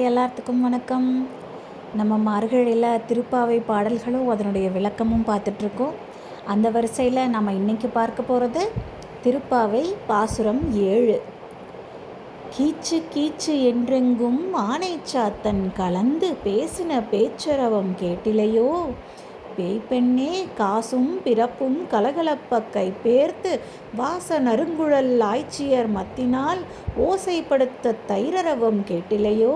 எல்லாத்துக்கும் வணக்கம். நம்ம மார்கழியில் திருப்பாவை பாடல்களும் அதனுடைய விளக்கமும் பார்த்துட்ருக்கோம். அந்த வரிசையில் நம்ம இன்றைக்கி பார்க்க போகிறது திருப்பாவை பாசுரம் 7. கீச்சு கீச்சு என்றெங்கும் ஆனைச்சாத்தன் கலந்து பேசின பேச்சரவம் கேட்டிலையோ, பேய்பெண்ணே காசும் பிறப்பும் கலகலப்பக்கை பேர்த்து வாச நறுங்குழல் ஆய்ச்சியர் மத்தினால் ஓசைப்படுத்த தைரரவம் கேட்டிலையோ,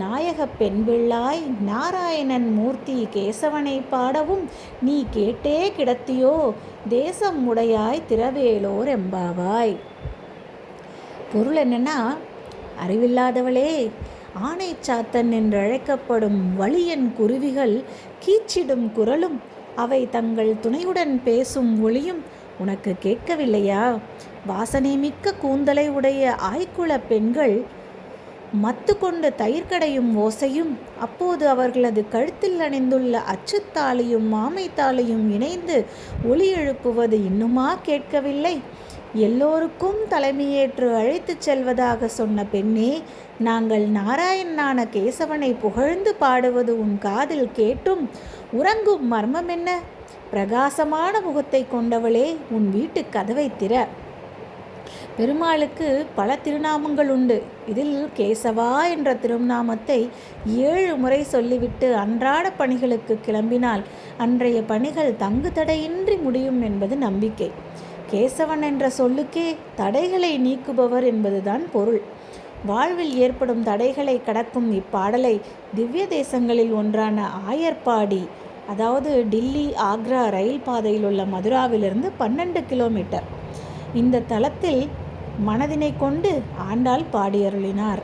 நாயக பெண்பிள்ளாய் நாராயணன் மூர்த்தி கேசவனை பாடவும் நீ கேட்டே கிடத்தியோ, தேசம் உடையாய் திரவேலோர் எம்பாவாய். பொருள் என்னன்னா, அறிவில்லாதவளே, ஆனைச்சாத்தன் என்றழைக்கப்படும் வலியன் குருவிகள் கீச்சிடும் குரலும் அவை தங்கள் துணையுடன் பேசும் ஒளியும் உனக்கு கேட்கவில்லையா? வாசனை மிக்க கூந்தலை உடைய ஆய்குல பெண்கள் மத்து கொண்டு தயிர் கடையும் ஓசையும், அப்போது அவர்களது கழுத்தில் அணிந்துள்ள அச்சுத்தாலியும் மாமைத்தாலியும் இணைந்து ஒலி எழுப்புவது இன்னுமா கேட்கவில்லை? எல்லோருக்கும் தலைமையேற்று அழைத்துச் செல்வதாக சொன்ன பெண்ணே, நாங்கள் நாராயணனான கேசவனை புகழ்ந்து பாடுவது உன் காதில் கேட்டும் உறங்கும் மர்மம் என்ன? பிரகாசமான முகத்தை கொண்டவளே, உன் வீட்டு கதவை திற. பெருமாளுக்கு பல திருநாமங்கள் உண்டு. இதில் கேசவா என்ற திருநாமத்தை 7 முறை சொல்லிவிட்டு அன்றாட பணிகளுக்கு கிளம்பினால் அன்றைய பணிகள் தங்கு தடையின்றி முடியும் என்பது நம்பிக்கை. கேசவன் என்ற சொல்லுக்கே தடைகளை நீக்குபவர் என்பதுதான் பொருள். வாழ்வில் ஏற்படும் தடைகளை கடக்கும் இப்பாடலை திவ்ய தேசங்களில் ஒன்றான ஆயர்பாடி, அதாவது டில்லி ஆக்ரா ரயில் பாதையில் உள்ள மதுராவிலிருந்து 12 கிலோமீட்டர் இந்த தலத்தில் மனதினை கொண்டு ஆண்டாள் பாடியருளினார்.